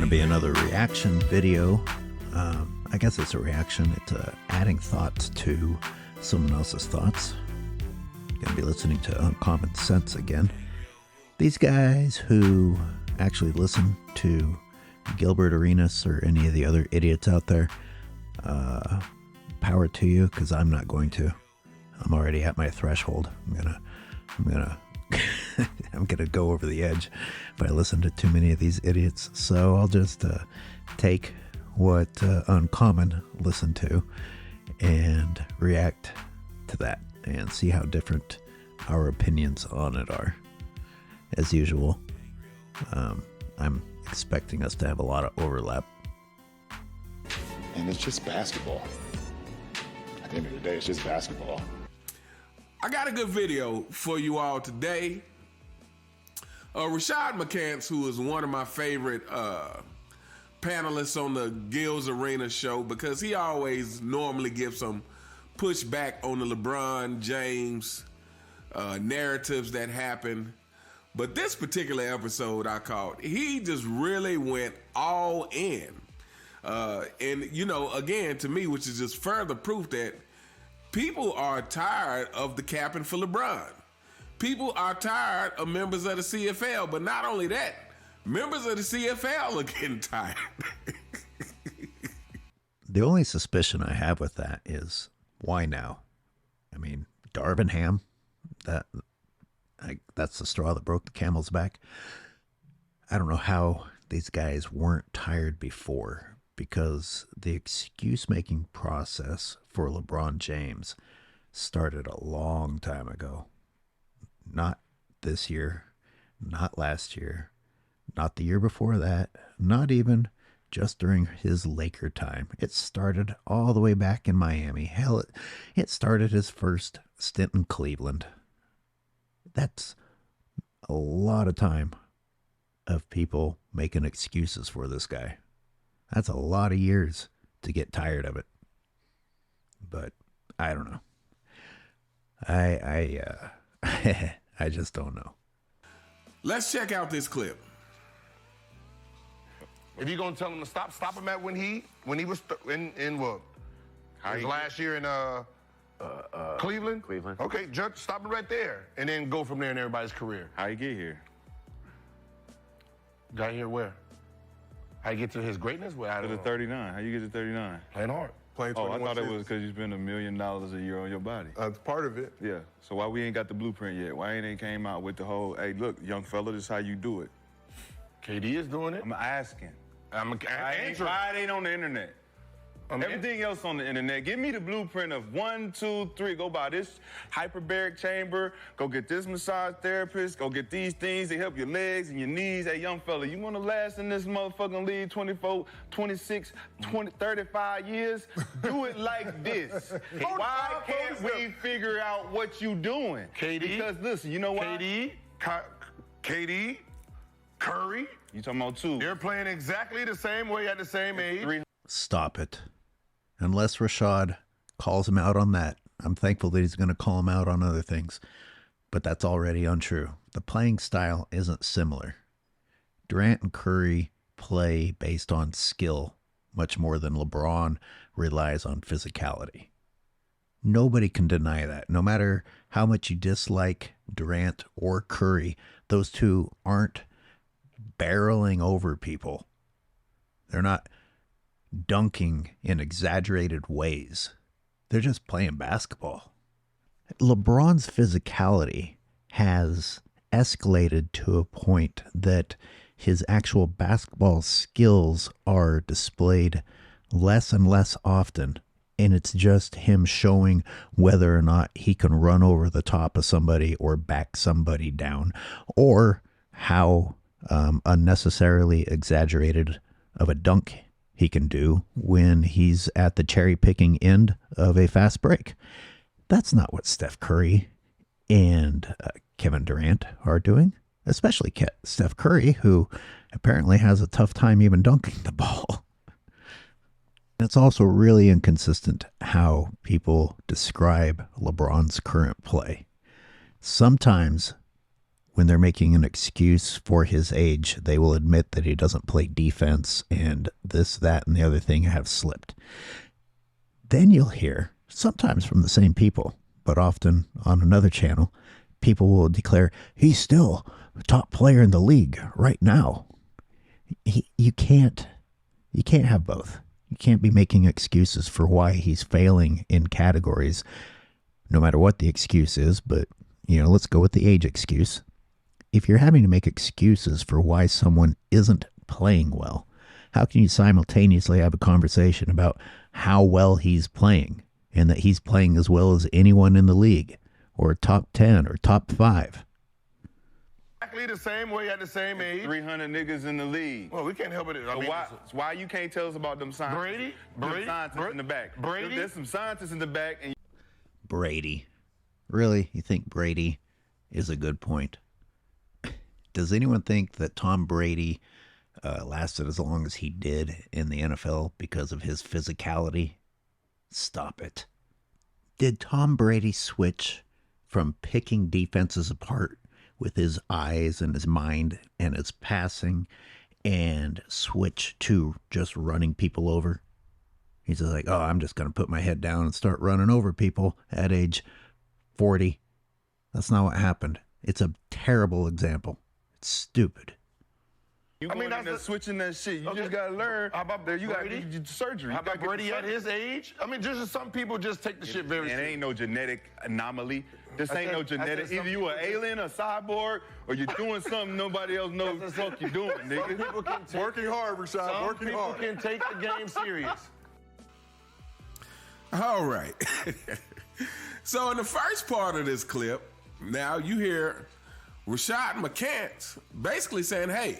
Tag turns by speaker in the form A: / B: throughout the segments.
A: going to be another reaction video. I guess it's a reaction. It's adding thoughts to someone else's thoughts. Going to be listening to UnCommon Sense again. These guys who actually listen to Gilbert Arenas or any of the other idiots out there, power to you, because I'm not going to. I'm already at my threshold. I'm gonna go over the edge if I listen to too many of these idiots. So I'll just take what UnCommon listened to and react to that and see how different our opinions on it are. As usual, I'm expecting us to have a lot of overlap.
B: And it's just basketball. At the end of the day, it's just basketball.
C: I got a good video for you all today. Rashad McCantz, who is one of my favorite panelists on the Gil's Arena show, because he always normally gives some pushback on the LeBron James narratives that happen. But this particular episode I caught, he just really went all in. And, you know, again, to me, which is just further proof that people are tired of the capping for LeBron. People are tired of members of the CFL, but not only that, members of the CFL are getting tired.
A: The only suspicion I have with that is, why now? I mean, Darvin Ham, that's the straw that broke the camel's back. I don't know how these guys weren't tired before, because the excuse-making process for LeBron James started a long time ago. Not this year, not last year, not the year before that, not even just during his Laker time. It started all the way back in Miami. Hell, it started his first stint in Cleveland. That's a lot of time of people making excuses for this guy. That's a lot of years to get tired of it. But I don't know. I just don't know.
C: Let's check out this clip.
D: If you're gonna tell him to stop him at when he was in what? His last year in Cleveland?
E: Cleveland.
D: Okay, Judge, stop him right there, and then go from there in everybody's career.
E: How you get here?
D: Got here where? How you get to his greatness? Well, I
E: To
D: don't
E: the
D: know.
E: 39. How you get to 39?
D: Playing hard.
F: Playing
E: Oh, I
F: 21
E: thought it was
F: seasons.
E: because you spend $1 million a year on your body.
F: That's part of it.
E: Yeah. So why we ain't got the blueprint yet? Why ain't they came out with the whole, hey, look, young fella, this is how you do it?
D: KD is doing it.
E: I'm asking.
D: I'm answering.
E: Why it ain't on the internet? Everything else on the internet. Give me the blueprint of 1, 2, 3. Go buy this hyperbaric chamber. Go get this massage therapist. Go get these things to help your legs and your knees. Hey, young fella, you want to last in this motherfucking league 24, 26, 20, 35 years? Do it like this. Why can't we figure out what you doing?
D: KD?
E: Because listen, you know what?
D: KD, Curry.
E: You talking about two?
D: They're playing exactly the same way at the same age.
A: Stop it. Unless Rashad calls him out on that. I'm thankful that he's going to call him out on other things. But that's already untrue. The playing style isn't similar. Durant and Curry play based on skill much more than LeBron relies on physicality. Nobody can deny that. No matter how much you dislike Durant or Curry, those two aren't barreling over people. They're not dunking in exaggerated ways. They're just playing basketball. LeBron's physicality has escalated to a point that his actual basketball skills are displayed less and less often, and it's just him showing whether or not he can run over the top of somebody or back somebody down, or how unnecessarily exaggerated of a dunk he can do when he's at the cherry-picking end of a fast break. That's not what Steph Curry and Kevin Durant are doing, especially Steph Curry, who apparently has a tough time even dunking the ball. It's also really inconsistent how people describe LeBron's current play. Sometimes when they're making an excuse for his age, they will admit that he doesn't play defense and this, that, and the other thing have slipped. Then you'll hear, sometimes from the same people, but often on another channel, people will declare, he's still a top player in the league right now. You can't have both. You can't be making excuses for why he's failing in categories, no matter what the excuse is. But, let's go with the age excuse. If you're having to make excuses for why someone isn't playing well, how can you simultaneously have a conversation about how well he's playing and that he's playing as well as anyone in the league or top 10 or top 5?
D: Exactly the same way at the same age.
E: 300 niggas in the league.
D: Well, we can't help it.
E: Why you can't tell us about them scientists? Scientists in the back.
D: Brady?
E: There's some scientists in the back. And
A: Brady. Really? You think Brady is a good point? Does anyone think that Tom Brady lasted as long as he did in the NFL because of his physicality? Stop it. Did Tom Brady switch from picking defenses apart with his eyes and his mind and his passing and switch to just running people over? He's just like, I'm just going to put my head down and start running over people at age 40. That's not what happened. It's a terrible example. It's stupid.
E: That's switching that shit. You just gotta learn.
D: How about
E: that you got
D: Brady?
E: to surgery.
D: How about Brady at his age? Just some people just take the shit very seriously.
E: And it ain't no genetic anomaly. This ain't no genetic. Either you an alien, a cyborg, or you're doing something nobody else knows what the fuck you doing, nigga.
D: Some people can take
E: Working hard, Rashad. Working hard.
D: Some people can take the game serious.
C: All right. So in the first part of this clip, now you hear Rashad McCantz basically saying, hey,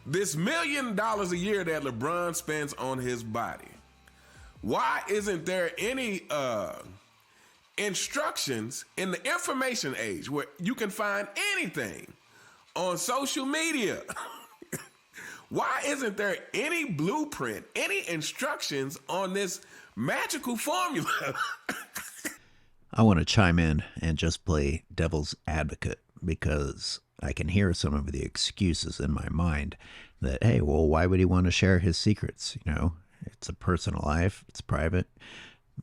C: this $1 million a year that LeBron spends on his body, why isn't there any instructions in the information age where you can find anything on social media? Why isn't there any blueprint, any instructions on this magical formula?
A: I want to chime in and just play devil's advocate because I can hear some of the excuses in my mind that, hey, well, why would he want to share his secrets? It's a personal life. It's private.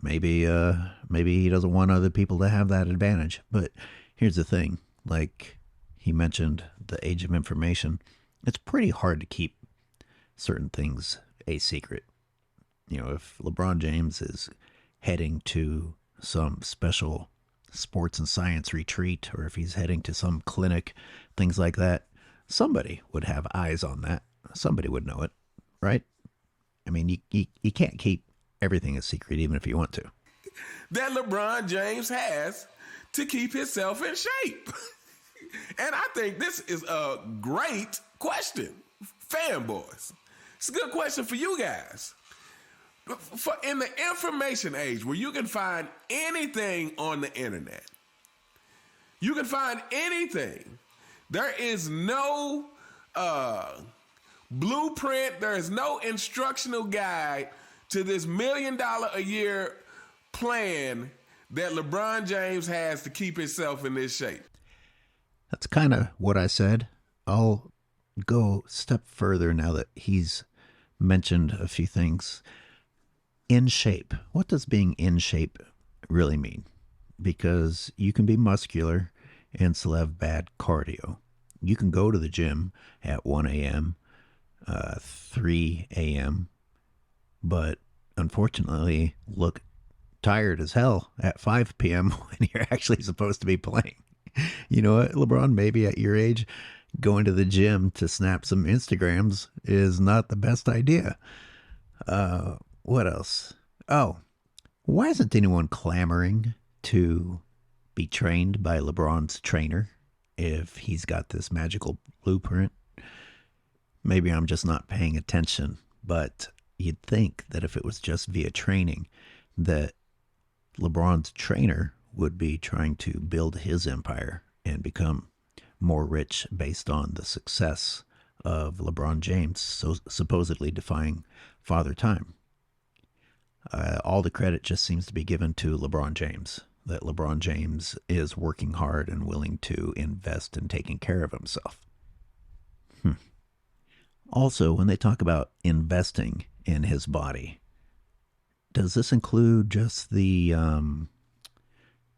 A: Maybe he doesn't want other people to have that advantage. But here's the thing. Like he mentioned, the age of information. It's pretty hard to keep certain things a secret. If LeBron James is heading to some special sports and science retreat, or if he's heading to some clinic, things like that, somebody would have eyes on that. Somebody would know it, right? I mean, you can't keep everything a secret, even if you want to.
C: That LeBron James has to keep himself in shape. And I think this is a great question, fanboys. It's a good question for you guys. For in the information age where you can find anything on the internet, you can find anything. There is no blueprint. There is no instructional guide to this $1 million a year plan that LeBron James has to keep himself in this shape.
A: That's kind of what I said. I'll go a step further now that he's mentioned a few things. In shape. What does being in shape really mean? Because you can be muscular and still have bad cardio. You can go to the gym at 1 a.m., 3 a.m., but unfortunately look tired as hell at 5 p.m. when you're actually supposed to be playing. You know what, LeBron, maybe at your age, going to the gym to snap some Instagrams is not the best idea. What else? Oh, why isn't anyone clamoring to be trained by LeBron's trainer if he's got this magical blueprint? Maybe I'm just not paying attention, but you'd think that if it was just via training, that LeBron's trainer would be trying to build his empire and become more rich based on the success of LeBron James, so supposedly defying Father Time. All the credit just seems to be given to LeBron James. that LeBron James is working hard and willing to invest in taking care of himself. Also, when they talk about investing in his body, does this include just the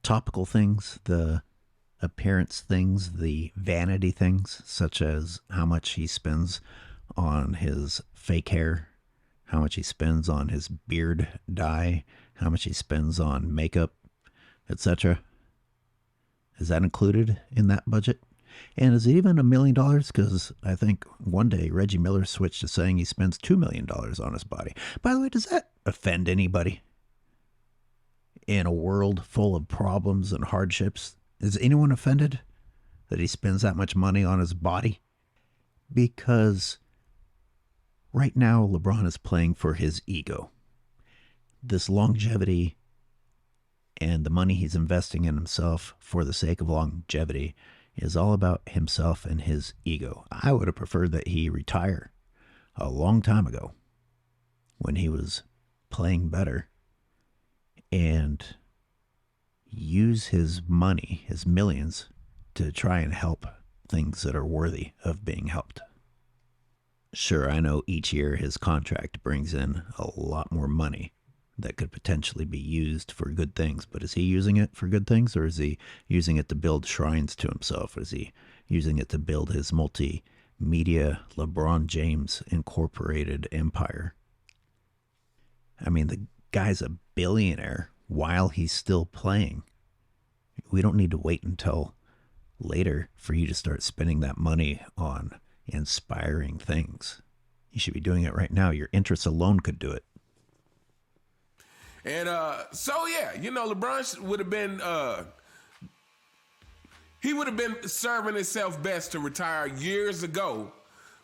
A: topical things, the appearance things, the vanity things, such as how much he spends on his fake hair, how much he spends on his beard dye, how much he spends on makeup, etc.? Is that included in that budget? And is it even $1 million? Because I think one day Reggie Miller switched to saying he spends $2 million on his body. By the way, does that offend anybody? In a world full of problems and hardships, is anyone offended that he spends that much money on his body? Because right now LeBron is playing for his ego. This longevity and the money he's investing in himself for the sake of longevity is all about himself and his ego. I would have preferred that he retire a long time ago when he was playing better and use his money, his millions, to try and help things that are worthy of being helped. Sure, I know each year his contract brings in a lot more money that could potentially be used for good things, but is he using it for good things, or is he using it to build shrines to himself? Or is he using it to build his multimedia LeBron James Incorporated empire? I mean, the guy's a billionaire while he's still playing. We don't need to wait until later for you to start spending that money on inspiring things. You should be doing it right now. Your interest alone could do it.
C: And so, yeah, you know, LeBron would have been, he would have been serving himself best to retire years ago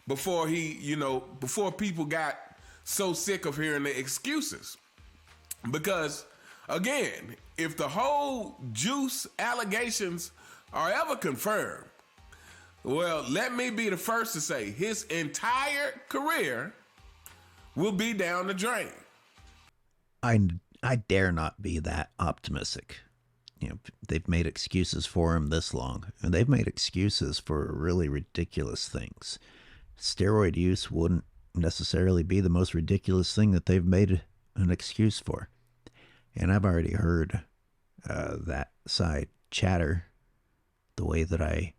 C: before he, you know, before people got so sick of hearing the excuses. Because, again, if the whole juice allegations are ever confirmed, well, let me be the first to say his entire career will be down the drain.
A: I dare not be that optimistic. You know, they've made excuses for him this long, and they've made excuses for really ridiculous things. Steroid use wouldn't necessarily be the most ridiculous thing that they've made an excuse for. And I've already heard that side chatter the way that I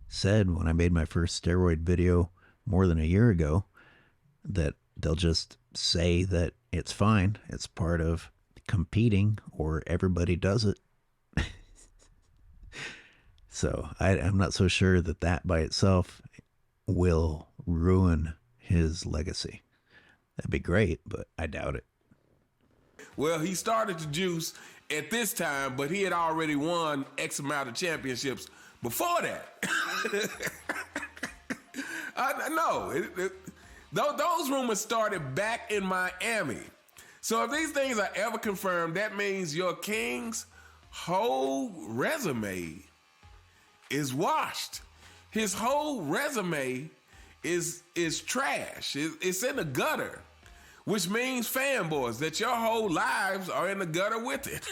A: said when I made my first steroid video more than a year ago, that they'll just say that it's fine, it's part of competing, or everybody does it. So I'm not so sure that that by itself will ruin his legacy. That'd be great, but I doubt it.
C: Well, he started to juice at this time, but he had already won X amount of championships before that. Those rumors started back in Miami. So if these things are ever confirmed, that means your King's whole resume is washed. His whole resume is trash. It's in the gutter, which means, fanboys, that your whole lives are in the gutter with it.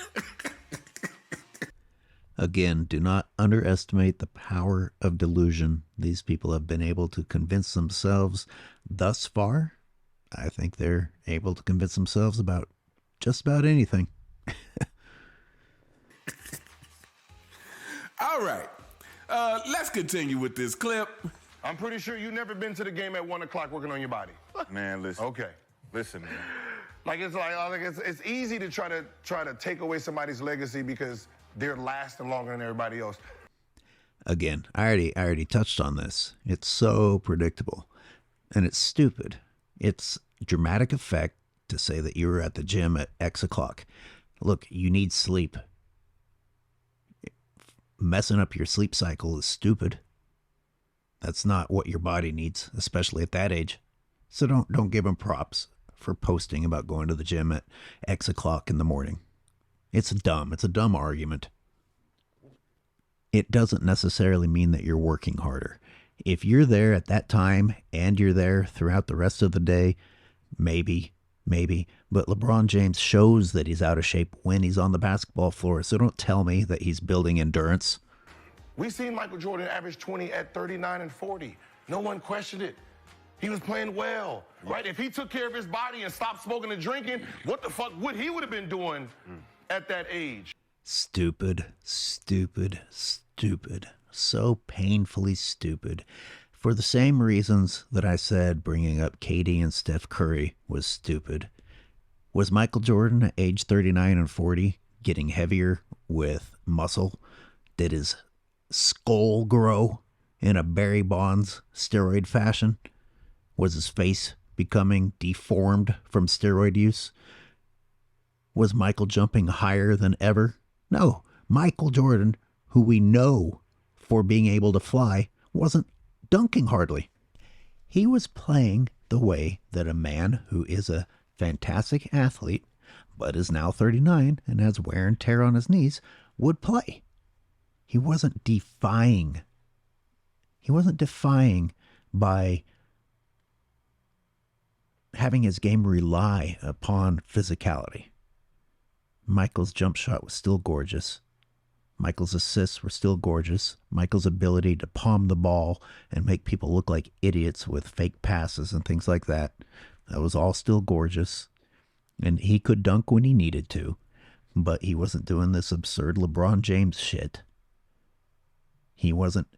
A: Again, do not underestimate the power of delusion. These people have been able to convince themselves thus far. I think they're able to convince themselves about just about anything.
C: All right. Let's continue with this clip.
D: I'm pretty sure you've never been to the game at 1 o'clock working on your body.
E: Man, listen.
D: Okay.
E: Listen, man.
D: It's easy to try to take away somebody's legacy because they're lasting longer than everybody else.
A: Again, I already touched on this. It's so predictable, and it's stupid. It's dramatic effect to say that you were at the gym at X o'clock. Look, you need sleep. Messing up your sleep cycle is stupid. That's not what your body needs, especially at that age. So don't give them props for posting about going to the gym at X o'clock in the morning. It's dumb. It's a dumb argument. It doesn't necessarily mean that you're working harder. If you're there at that time and you're there throughout the rest of the day, maybe maybe, but LeBron James shows that he's out of shape when he's on the basketball floor. So don't tell me that he's building endurance.
D: We seen Michael Jordan average 20 at 39 and 40. No one questioned it. He was playing well, right? If he took care of his body and stopped smoking and drinking, what the fuck would he would have been doing at that age?
A: Stupid, stupid, stupid. So painfully stupid. For the same reasons that I said bringing up KD and Steph Curry was stupid. Was Michael Jordan at age 39 and 40 getting heavier with muscle? Did his skull grow in a Barry Bonds steroid fashion? Was his face becoming deformed from steroid use? Was Michael jumping higher than ever? No. Michael Jordan, who we know for being able to fly, wasn't dunking hardly. He was playing the way that a man who is a fantastic athlete, but is now 39 and has wear and tear on his knees, would play. He wasn't defying. He wasn't defying by having his game rely upon physicality. Michael's jump shot was still gorgeous. Michael's assists were still gorgeous. Michael's ability to palm the ball and make people look like idiots with fake passes and things like that, that was all still gorgeous. And he could dunk when he needed to, but he wasn't doing this absurd LeBron James shit. He wasn't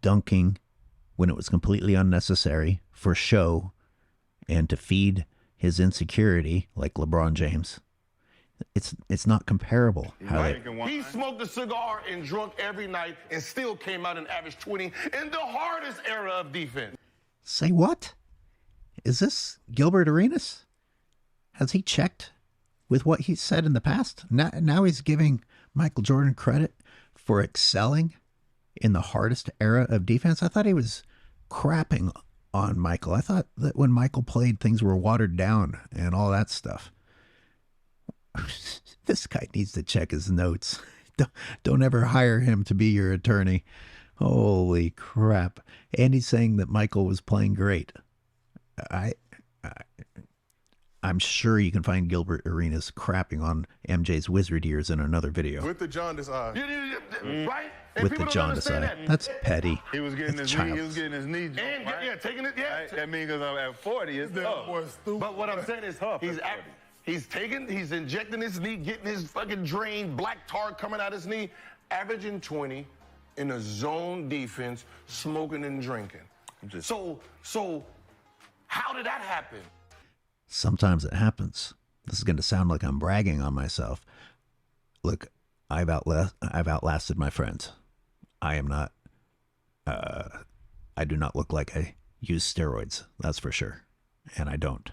A: dunking when it was completely unnecessary for show and to feed his insecurity like LeBron James. It's not comparable.
D: He smoked a cigar and drunk every night and still came out and averaged 20 in the hardest era of defense.
A: Say what? Is this Gilbert Arenas? Has he checked with what he said in the past? Now he's giving Michael Jordan credit for excelling in the hardest era of defense. I thought he was crapping on Michael. I thought that when Michael played, things were watered down and all that stuff. This guy needs to check his notes. Don't ever hire him to be your attorney. Holy crap. And he's saying that Michael was playing great. I'm sure you can find Gilbert Arenas crapping on MJ's wizard ears in another video.
B: With the jaundice eye.
D: Right?
A: With the jaundice eye. That's petty.
E: He was getting his knee. He was getting his knee.
D: And,
E: Right?
D: yeah, taking it. Yeah.
E: Right? That means because I'm at 40, it's tough.
D: But what I'm saying is, he's injecting his knee, getting his fucking drain, black tar coming out his knee, averaging 20 in a zone defense, smoking and drinking. So how did that happen?
A: Sometimes it happens. This is going to sound like I'm bragging on myself. Look, I've outlasted my friends. I am not, I do not look like I use steroids, that's for sure. And I don't.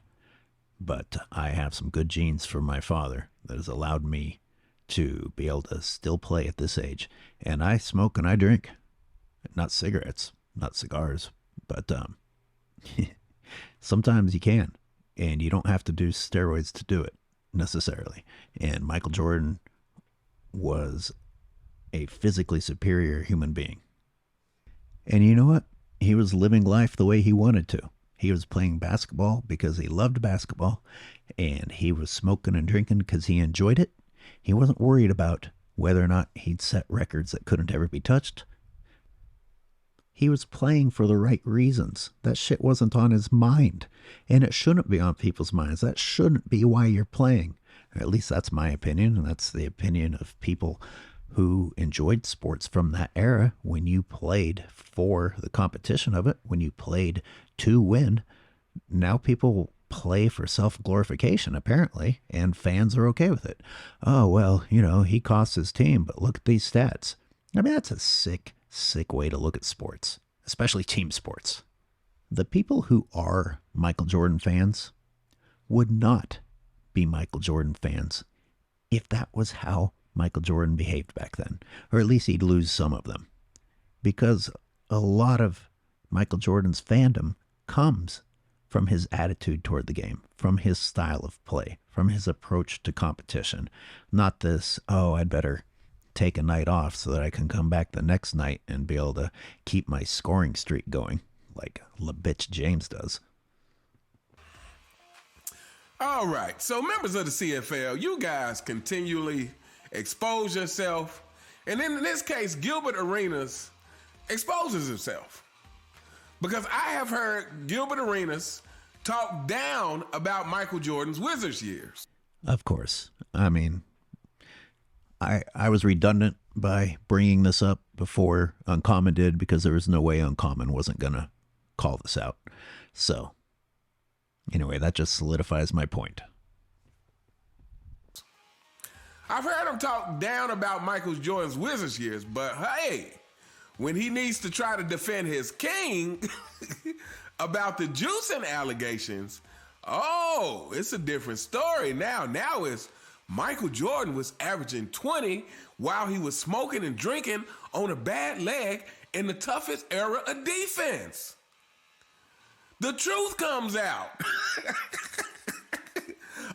A: But I have some good genes from my father that has allowed me to be able to still play at this age. And I smoke and I drink. Not cigarettes, not cigars, but sometimes you can. And you don't have to do steroids to do it, necessarily. And Michael Jordan was a physically superior human being. And you know what? He was living life the way he wanted to. He was playing basketball because he loved basketball, and he was smoking and drinking because he enjoyed it. He wasn't worried about whether or not he'd set records that couldn't ever be touched. He was playing for the right reasons. That shit wasn't on his mind, and it shouldn't be on people's minds. That shouldn't be why you're playing. Or at least that's my opinion, and that's the opinion of people who enjoyed sports from that era, when you played for the competition of it, when you played to win. Now people play for self-glorification, apparently, and fans are okay with it. Oh, well, he cost his team, but look at these stats. I mean, that's a sick way to look at sports, especially team sports. The people who are Michael Jordan fans would not be Michael Jordan fans if that was how Michael Jordan behaved back then, or at least he'd lose some of them, because a lot of Michael Jordan's fandom comes from his attitude toward the game, from his style of play, from his approach to competition. Not this, oh, I'd better take a night off so that I can come back the next night and be able to keep my scoring streak going, like LeBitch James does.
C: All right, so members of the CFL, you guys continually expose yourself, and then in this case, Gilbert Arenas exposes himself. Because I have heard Gilbert Arenas talk down about Michael Jordan's Wizards years.
A: Of course. I mean, I was redundant by bringing this up before UnCommon did because there was no way UnCommon wasn't going to call this out. So, anyway, that just solidifies my point.
C: I've heard him talk down about Michael Jordan's Wizards years, but hey, when he needs to try to defend his king about the juicing allegations, oh, it's a different story now. Now it's Michael Jordan was averaging 20 while he was smoking and drinking on a bad leg in the toughest era of defense. The truth comes out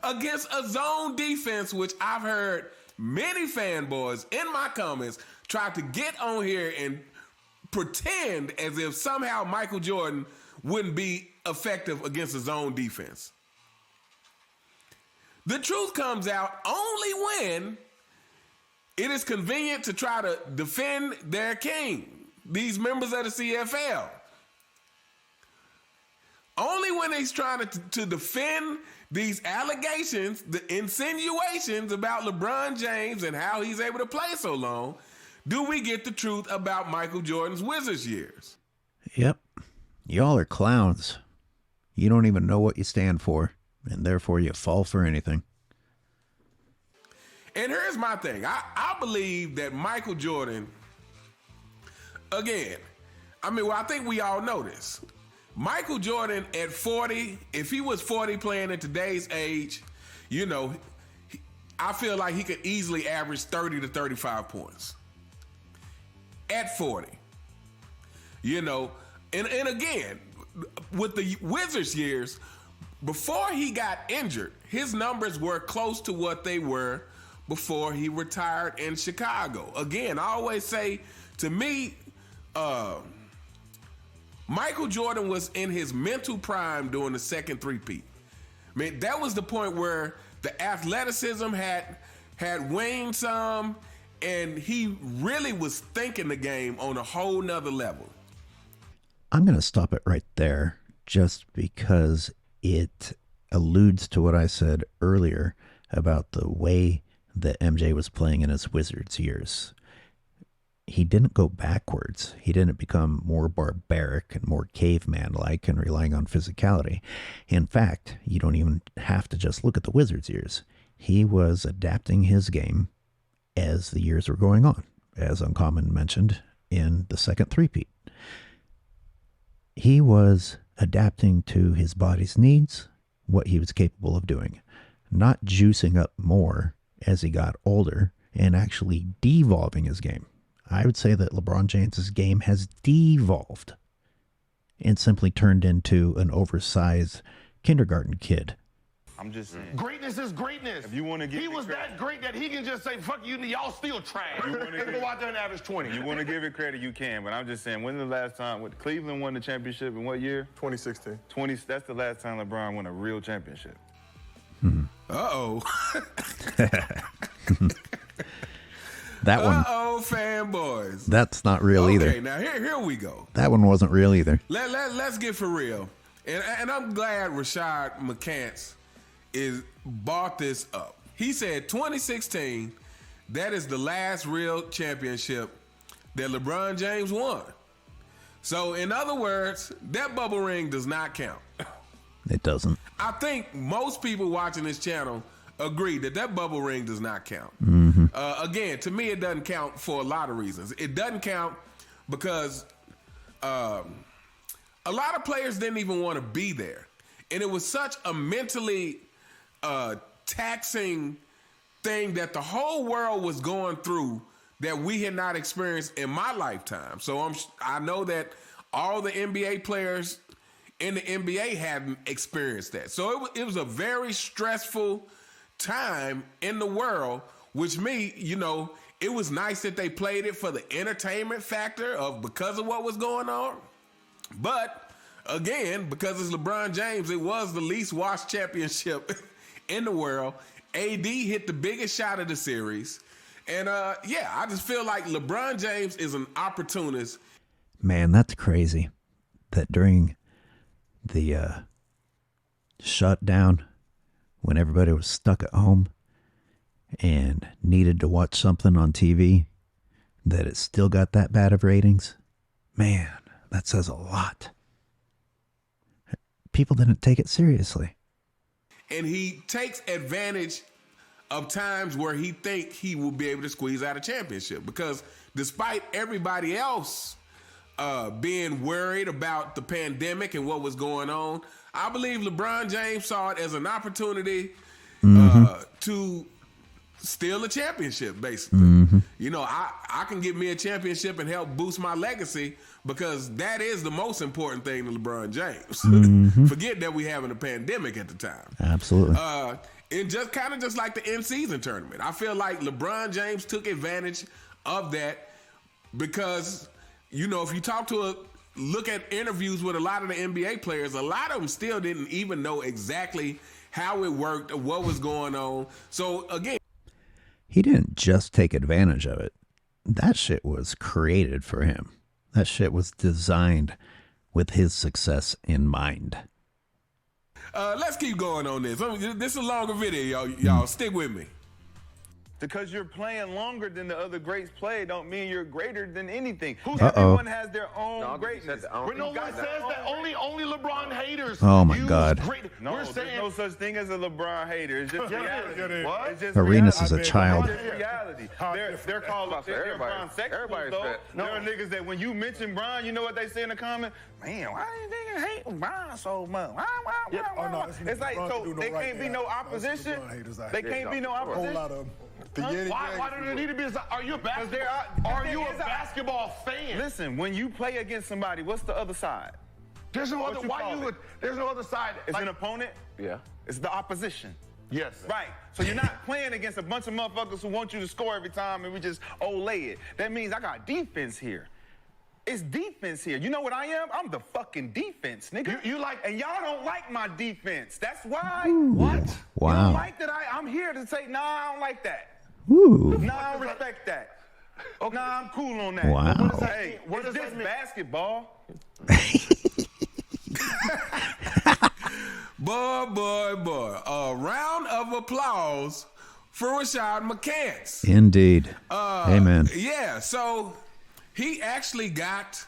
C: against a zone defense, which I've heard many fanboys in my comments try to get on here and pretend as if somehow Michael Jordan wouldn't be effective against a zone defense. The truth comes out only when it is convenient to try to defend their king, these members of the CFL. Only when he's trying to defend these allegations, the insinuations about LeBron James and how he's able to play so long, do we get the truth about Michael Jordan's Wizards years.
A: Yep. Y'all are clowns. You don't even know what you stand for, and therefore you fall for anything.
C: And here's my thing. I believe that Michael Jordan, again, I think we all know this. Michael Jordan at 40, if he was 40 playing in today's age, I feel like he could easily average 30 to 35 points. At 40. And again, with the Wizards years, before he got injured, his numbers were close to what they were before he retired in Chicago. Again, I always say, to me, Michael Jordan was in his mental prime during the second three-peat. I mean, that was the point where the athleticism had waned some, and he really was thinking the game on a whole nother level.
A: I'm going to stop it right there just because it alludes to what I said earlier about the way that MJ was playing in his Wizards years. He didn't go backwards. He didn't become more barbaric and more caveman-like and relying on physicality. In fact, you don't even have to just look at the Wizards years. He was adapting his game as the years were going on, as UnCommon mentioned in the second three-peat. He was adapting to his body's needs, what he was capable of doing, not juicing up more as he got older and actually devolving his game. I would say that LeBron James's game has devolved and simply turned into an oversized kindergarten kid.
E: I'm just saying.
D: Greatness is greatness.
E: If you want to give
D: he was that great that he can just say, fuck you, y'all still trash.
E: You
D: go out there and average 20.
E: You want to give it credit, you can, but I'm just saying, when's the last time Cleveland won the championship in what year?
B: 2016.
E: That's the last time LeBron won a real championship.
C: Uh-oh.
A: That one.
C: Uh-oh, fanboys.
A: That's not real either.
C: Okay, now here we go.
A: That one wasn't real either.
C: Let's get for real. And I'm glad Rashad McCantz bought this up. He said 2016, that is the last real championship that LeBron James won. So in other words, that bubble ring does not count.
A: It doesn't.
C: I think most people watching this channel agree that bubble ring does not count.
A: Mm-hmm.
C: Again, to me, it doesn't count for a lot of reasons. It doesn't count because a lot of players didn't even want to be there. And it was such a mentally taxing thing that the whole world was going through that we had not experienced in my lifetime. So I know that all the NBA players in the NBA hadn't experienced that. So it was a very stressful time in the world, which it was nice that they played it for the entertainment factor because of what was going on. But again, because it's LeBron James, it was the least watched championship in the world. AD hit the biggest shot of the series. And, yeah, I just feel like LeBron James is an opportunist.
A: Man, that's crazy. That during the shutdown, when everybody was stuck at home and needed to watch something on TV, that it still got that bad of ratings. Man, that says a lot. People didn't take it seriously.
C: And he takes advantage of times where he think he will be able to squeeze out a championship, because despite everybody else being worried about the pandemic and what was going on, I believe LeBron James saw it as an opportunity to steal a championship, basically. You know, I can get me a championship and help boost my legacy, because that is the most important thing to LeBron James. Forget that we having a pandemic at the time.
A: Absolutely.
C: And just kind of just like the in-season tournament, I feel like LeBron James took advantage of that, because, you know, if you look at interviews with a lot of the NBA players, a lot of them still didn't even know exactly how it worked or what was going on. So again,
A: he didn't just take advantage of it. That shit was created for him. That shit was designed with his success in mind.
C: Let's keep going on this. This is a longer video, y'all. Stick with me.
E: Because you're playing longer than the other greats play don't mean you're greater than anything. Everyone has their own greatness.
D: But no one says that. Only LeBron haters.
A: Oh my God.
E: No,
D: We're saying
E: there's no such thing as a LeBron hater. It's just reality.
D: What?
E: It's just
A: Arenas
E: reality.
A: is a child.
E: It's just reality. They're called LeBron sexuals, though. There are niggas that when you mention Bron, you know what they say in the comment? Man, why you niggas hate LeBron so much? Why? It's like, so they can't be no opposition. They can't be no opposition.
D: Why do there need to be? Are you a basketball fan?
E: Listen, when you play against somebody, what's the other side?
D: There's no other. There's no other side.
E: It's an opponent.
D: Yeah.
E: It's the opposition.
D: Yes.
E: Right. So you're not playing against a bunch of motherfuckers who want you to score every time and we just lay it. That means I got defense here. It's defense here. You know what I am? I'm the fucking defense, nigga.
D: You like,
E: and y'all don't like my defense. That's why.
A: Ooh.
E: What?
A: Wow.
E: You don't like that? I'm here to say, nah, I don't like that.
A: Ooh.
E: Nah, I don't respect that. Okay. Nah, I'm cool on that.
A: Wow.
E: What does this basketball?
C: Boy. A round of applause for Rashad McCantz.
A: Indeed. Amen.
C: Yeah, so he actually got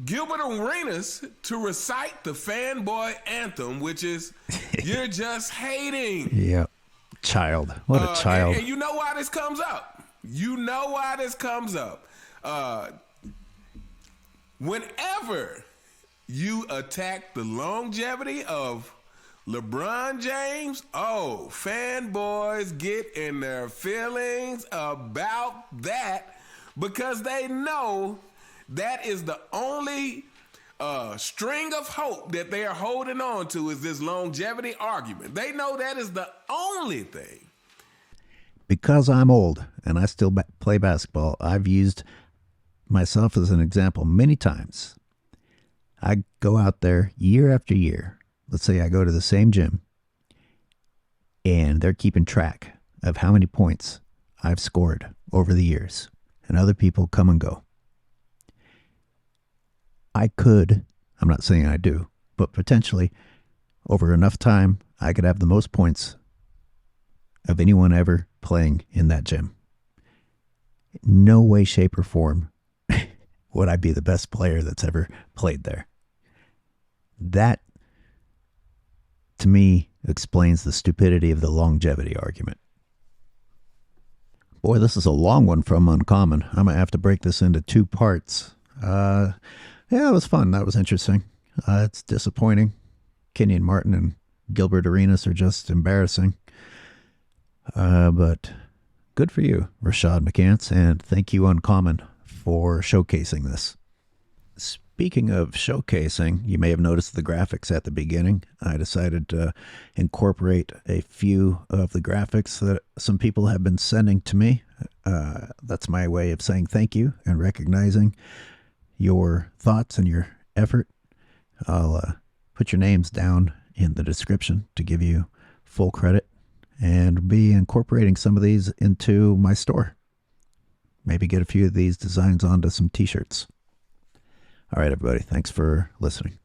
C: Gilbert Arenas to recite the Fanboy anthem, which is "You're Just Hating."
A: Yep. Child. What a child.
C: And you know why this comes up. Whenever you attack the longevity of LeBron James, fanboys get in their feelings about that, because they know that is the only string of hope that they are holding on to, is this longevity argument. They know that is the only thing.
A: Because I'm old and I still play basketball, I've used myself as an example many times. I go out there year after year. Let's say I go to the same gym and they're keeping track of how many points I've scored over the years, and other people come and go. I could, I'm not saying I do, but potentially over enough time, I could have the most points of anyone ever playing in that gym. No way, shape, or form would I be the best player that's ever played there. That, to me, explains the stupidity of the longevity argument. Boy, this is a long one from UnCommon. I'm going to have to break this into 2 parts. Yeah, it was fun. That was interesting. It's disappointing. Kenyon Martin and Gilbert Arenas are just embarrassing. But good for you, Rashad McCantz, and thank you, UnCommon, for showcasing this. Speaking of showcasing, you may have noticed the graphics at the beginning. I decided to incorporate a few of the graphics that some people have been sending to me. That's my way of saying thank you and recognizing your thoughts and your effort. I'll put your names down in the description to give you full credit and be incorporating some of these into my store. Maybe get a few of these designs onto some t-shirts. All right, everybody. Thanks for listening.